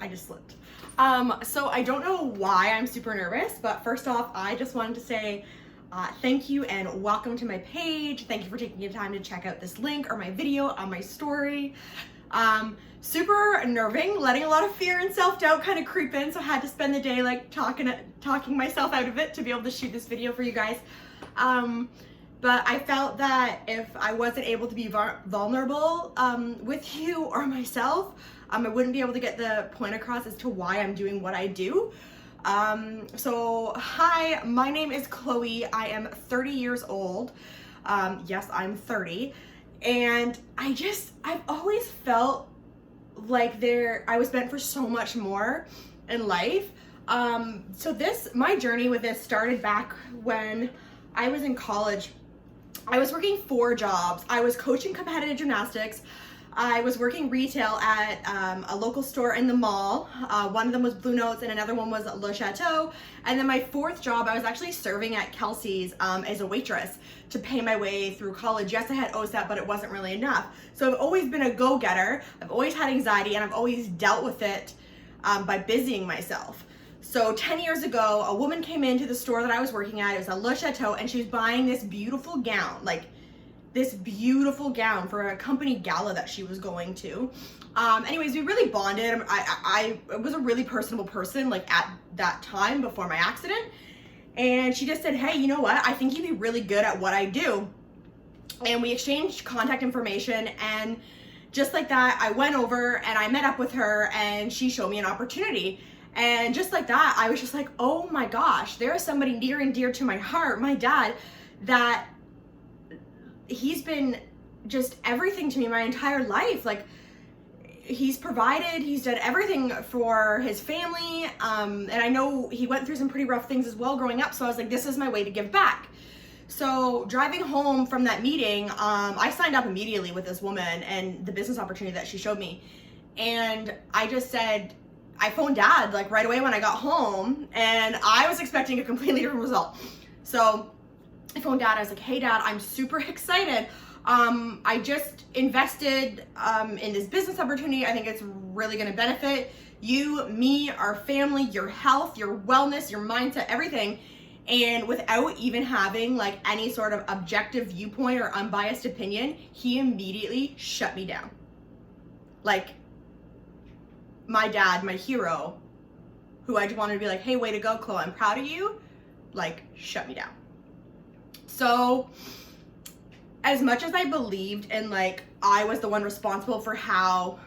just slipped. So I don't know why I'm super nervous, but first off, I just wanted to say thank you and welcome to my page. Thank you for taking the time to check out this link or my video on my story. Super nerving, letting a lot of fear and self-doubt kind of creep in, so I had to spend the day like talking myself out of it to be able to shoot this video for you guys. But I felt that if I wasn't able to be vulnerable with you or myself, I wouldn't be able to get the point across as to why I'm doing what I do. So hi, my name is Chloe. I am 30 years old. Yes, I'm 30. And I've always felt like I was meant for so much more in life. So my journey with this started back when I was in college. I was working 4 jobs. I was coaching competitive gymnastics. I was working retail at a local store in the mall. One of them was Blue Notes and another one was Le Chateau. And then my 4th job, I was actually serving at Kelsey's as a waitress to pay my way through college. Yes, I had OSAT, but it wasn't really enough. So I've always been a go-getter. I've always had anxiety, and I've always dealt with it by busying myself. So 10 years ago, a woman came into the store that I was working at. It was a Le Chateau, and she was buying this beautiful gown, for a company gala that she was going to. Anyways, we really bonded. I was a really personable person like at that time before my accident. And she just said, hey, you know what? I think you'd be really good at what I do. And we exchanged contact information, and just like that, I went over and I met up with her, and she showed me an opportunity. And just like that, I was just like, oh my gosh, there is somebody near and dear to my heart, my dad, that he's been just everything to me my entire life. Like, he's provided, he's done everything for his family. And I know he went through some pretty rough things as well growing up. So I was like, this is my way to give back. So driving home from that meeting, I signed up immediately with this woman and the business opportunity that she showed me. And I just said, I phoned dad like right away when I got home, and I was expecting a completely different result. So I phoned dad. I was like, hey dad, I'm super excited. I just invested in this business opportunity. I think it's really going to benefit you, me, our family, your health, your wellness, your mindset, everything. And without even having like any sort of objective viewpoint or unbiased opinion, he immediately shut me down. Like, my dad, my hero, who I just wanted to be like, hey, way to go, Chloe, I'm proud of you, like, shut me down. So as much as I believed in like I was the one responsible for how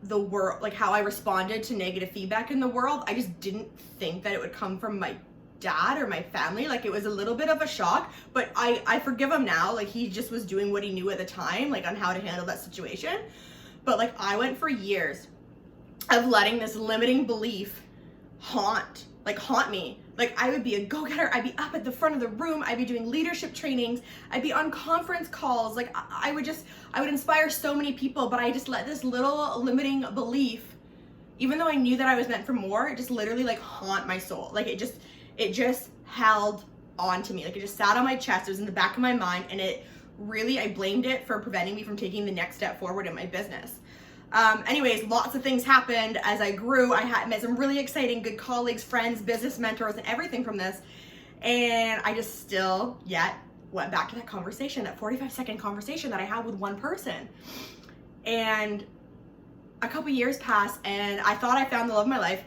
the world, like how I responded to negative feedback in the world, I just didn't think that it would come from my dad or my family. Like, it was a little bit of a shock, but I forgive him now. Like, he just was doing what he knew at the time, like on how to handle that situation. But like, I went for years of letting this limiting belief haunt me. Like, I would be a go-getter. I'd be up at the front of the room. I'd be doing leadership trainings. I'd be on conference calls. Like, I would inspire so many people, but I just let this little limiting belief, even though I knew that I was meant for more, it just literally like haunt my soul. Like, it just held on to me. Like, it just sat on my chest. It was in the back of my mind, and I blamed it for preventing me from taking the next step forward in my business. Anyways, lots of things happened as I grew. I met some really exciting, good colleagues, friends, business mentors, and everything from this. And I just still yet went back to that conversation, that 45-second conversation that I had with one person. And a couple years passed, and I thought I found the love of my life.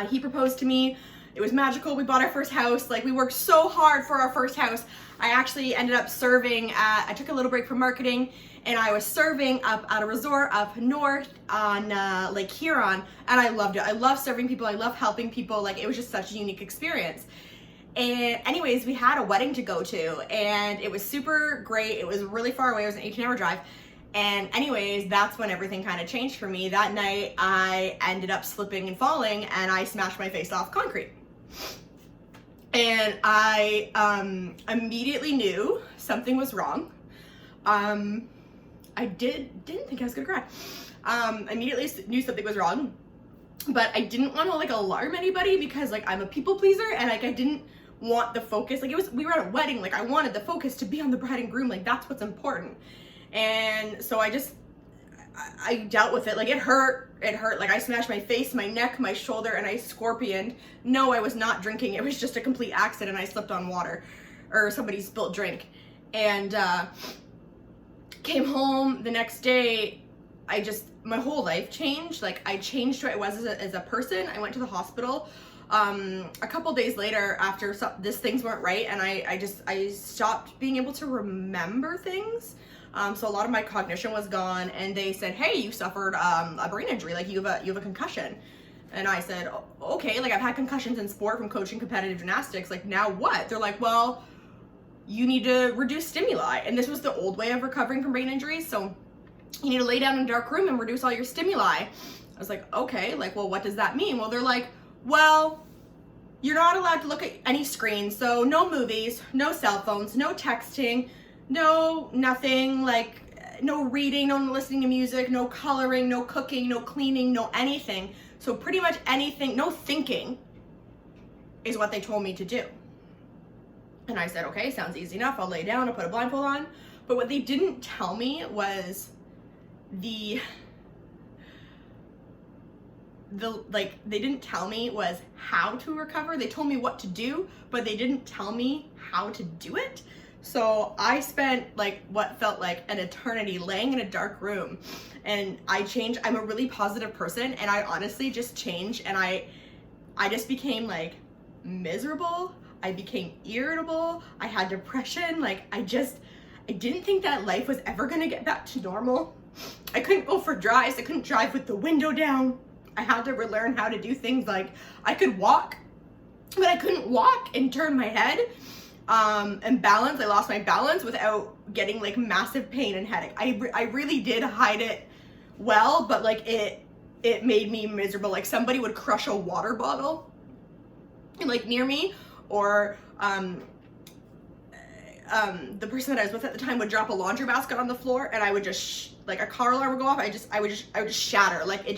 He proposed to me. It was magical. We bought our first house. Like, we worked so hard for our first house. I actually ended up serving I took a little break from marketing, and I was serving up at a resort up north on Lake Huron, and I loved it. I love serving people. I love helping people. Like, it was just such a unique experience. And anyways, we had a wedding to go to, and it was super great. It was really far away. It was an 18-hour drive. And anyways, that's when everything kind of changed for me. That night, I ended up slipping and falling, and I smashed my face off concrete. And I immediately knew something was wrong. I didn't think I was gonna cry. Immediately knew something was wrong, but I didn't want to like alarm anybody because like I'm a people pleaser, and like I didn't want the focus. Like, we were at a wedding. Like, I wanted the focus to be on the bride and groom. Like, that's what's important. And so I dealt with it. Like, it hurt. Like, I smashed my face, my neck, my shoulder, and I scorpioned. No, I was not drinking. It was just a complete accident. I slipped on water, or somebody spilled drink. And came home the next day. My whole life changed. Like, I changed who I was as a person. I went to the hospital a couple days later after things weren't right, and I stopped being able to remember things. So a lot of my cognition was gone, and they said, hey, you suffered a brain injury, like you have a concussion. And I said, okay, like, I've had concussions in sport from coaching competitive gymnastics, like, now what? They're like, well, you need to reduce stimuli. And this was the old way of recovering from brain injuries, so you need to lay down in a dark room and reduce all your stimuli. I was like, okay, like, well, what does that mean? Well, they're like, well, you're not allowed to look at any screens, so no movies, no cell phones, no texting, no nothing, like, no reading, no listening to music, no coloring, no cooking, no cleaning, no anything. So pretty much anything, no thinking is what they told me to do. And I said, okay, sounds easy enough. I'll lay down, I'll put a blindfold on. But what they didn't tell me was they didn't tell me was how to recover. They told me what to do, but they didn't tell me how to do it. So I spent like what felt like an eternity laying in a dark room, and I changed. I'm a really positive person, and I honestly just changed, and I just became like miserable. I became irritable. I had depression. Like, I didn't think that life was ever gonna get back to normal. I couldn't go for drives. I couldn't drive with the window down. I had to relearn how to do things like I could walk, but I couldn't walk and turn my head. And balance. I lost my balance without getting like massive pain and headache. I really did hide it well, but like it made me miserable. Like, somebody would crush a water bottle like near me, or the person that I was with at the time would drop a laundry basket on the floor, and I would just like a car alarm would go off. I would just shatter. Like, it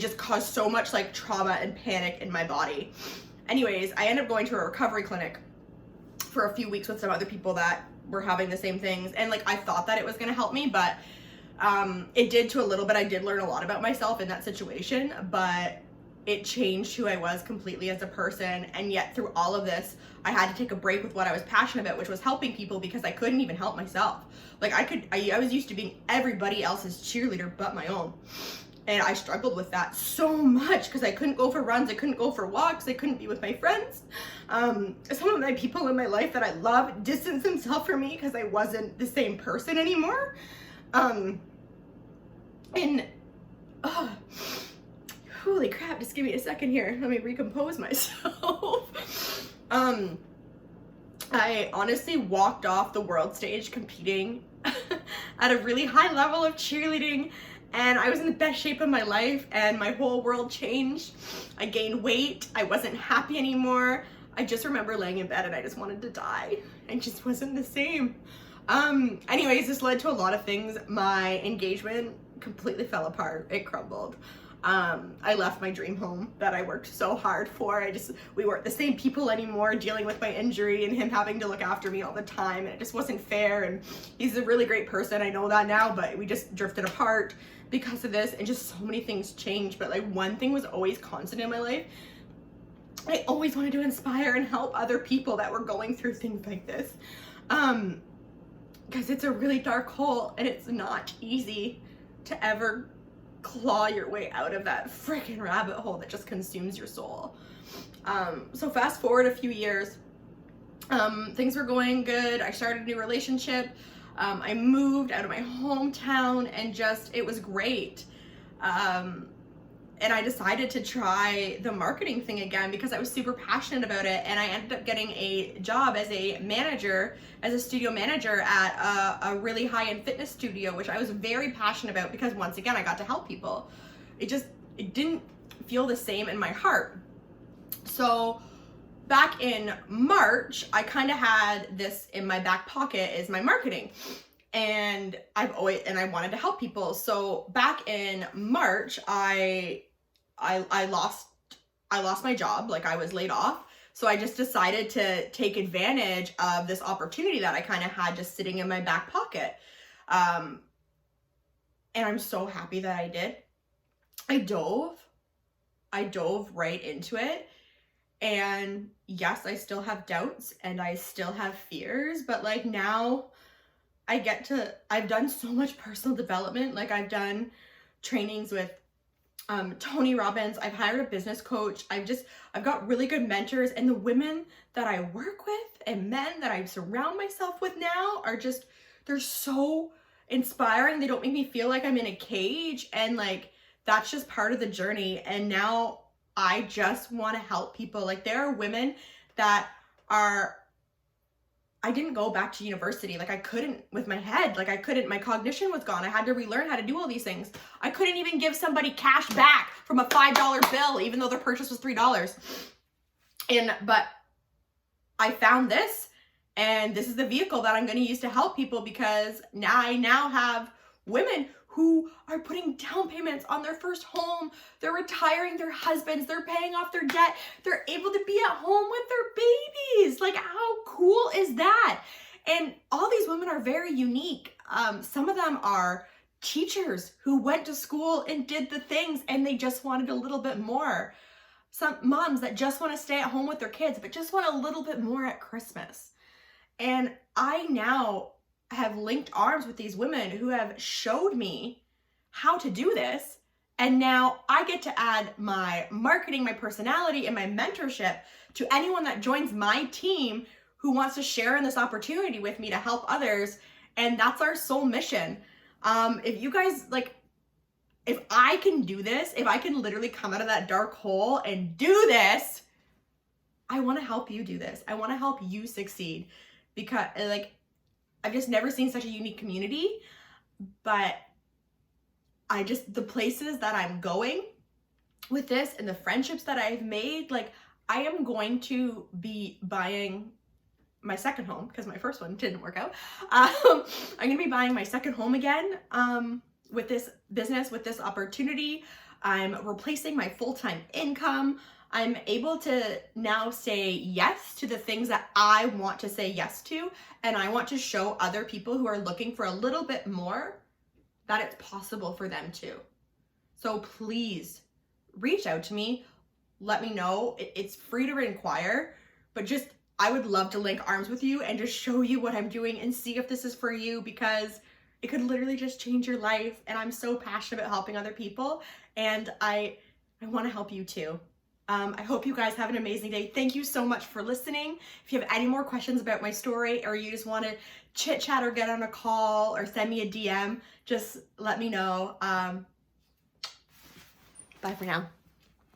just caused so much like trauma and panic in my body. Anyways, I ended up going to a recovery clinic for a few weeks with some other people that were having the same things, and like, I thought that it was going to help me, but it did to a little bit. I did learn a lot about myself in that situation, but it changed who I was completely as a person. And yet through all of this, I had to take a break with what I was passionate about, which was helping people, because I couldn't even help myself. Like, I was used to being everybody else's cheerleader but my own. And I struggled with that so much because I couldn't go for runs, I couldn't go for walks, I couldn't be with my friends. Some of my people in my life that I love distanced themselves from me because I wasn't the same person anymore. Holy crap, just give me a second here. Let me recompose myself. I honestly walked off the world stage competing at a really high level of cheerleading, and I was in the best shape of my life, and my whole world changed. I gained weight. I wasn't happy anymore. I just remember laying in bed and I just wanted to die. I just wasn't the same. Anyways, this led to a lot of things. My engagement completely fell apart. It crumbled. I left my dream home that I worked so hard for. We weren't the same people anymore, dealing with my injury and him having to look after me all the time, and it just wasn't fair. And he's a really great person, I know that now, but we just drifted apart because of this, and just so many things changed. But like, one thing was always constant in my life. I always wanted to inspire and help other people that were going through things like this. Because it's a really dark hole, and it's not easy to ever claw your way out of that freaking rabbit hole that just consumes your soul. So fast forward a few years, things were going good. I started a new relationship. I moved out of my hometown, and it was great. And I decided to try the marketing thing again because I was super passionate about it, and I ended up getting a job as a manager, as a studio manager at a really high-end fitness studio, which I was very passionate about because, once again, I got to help people. It didn't feel the same in my heart. So back in March, I kind of had this in my back pocket, is my marketing. And I wanted to help people. So back in March, I lost my job. Like, I was laid off. So I just decided to take advantage of this opportunity that I kind of had just sitting in my back pocket. And I'm so happy that I did. I dove right into it. And yes, I still have doubts and I still have fears, but like now I've done so much personal development. Like I've done trainings with Tony Robbins. I've hired a business coach. I've got really good mentors, and the women that I work with and men that I surround myself with now are just, they're so inspiring. They don't make me feel like I'm in a cage, and like that's just part of the journey. And now I just want to help people. Like there are women that are, I didn't go back to university. Like I couldn't with my head, like I couldn't, my cognition was gone. I had to relearn how to do all these things. I couldn't even give somebody cash back from a $5 bill, even though their purchase was $3. But I found this, and this is the vehicle that I'm going to use to help people, because I now have women who are putting down payments on their first home. They're retiring their husbands. They're paying off their debt. They're able to be at home with their babies. Like how cool is that? And all these women are very unique. Some of them are teachers who went to school and did the things and they just wanted a little bit more. Some moms that just want to stay at home with their kids, but just want a little bit more at Christmas. And I now have linked arms with these women who have showed me how to do this. And now I get to add my marketing, my personality, and my mentorship to anyone that joins my team who wants to share in this opportunity with me to help others. And that's our sole mission. If you guys like, if I can do this, if I can literally come out of that dark hole and do this, I want to help you do this. I want to help you succeed, because like, I've just never seen such a unique community. But the places that I'm going with this and the friendships that I've made, like I am going to be buying my second home, because my first one didn't work out. I'm gonna be buying my second home again with this business, with this opportunity. I'm replacing my full-time income. I'm able to now say yes to the things that I want to say yes to, and I want to show other people who are looking for a little bit more that it's possible for them too. So please reach out to me. Let me know. It's free to inquire, but just, I would love to link arms with you and just show you what I'm doing and see if this is for you, because it could literally just change your life. And I'm so passionate about helping other people, and I want to help you too. I hope you guys have an amazing day. Thank you so much for listening. If you have any more questions about my story, or you just want to chit chat or get on a call or send me a DM, just let me know. Bye for now.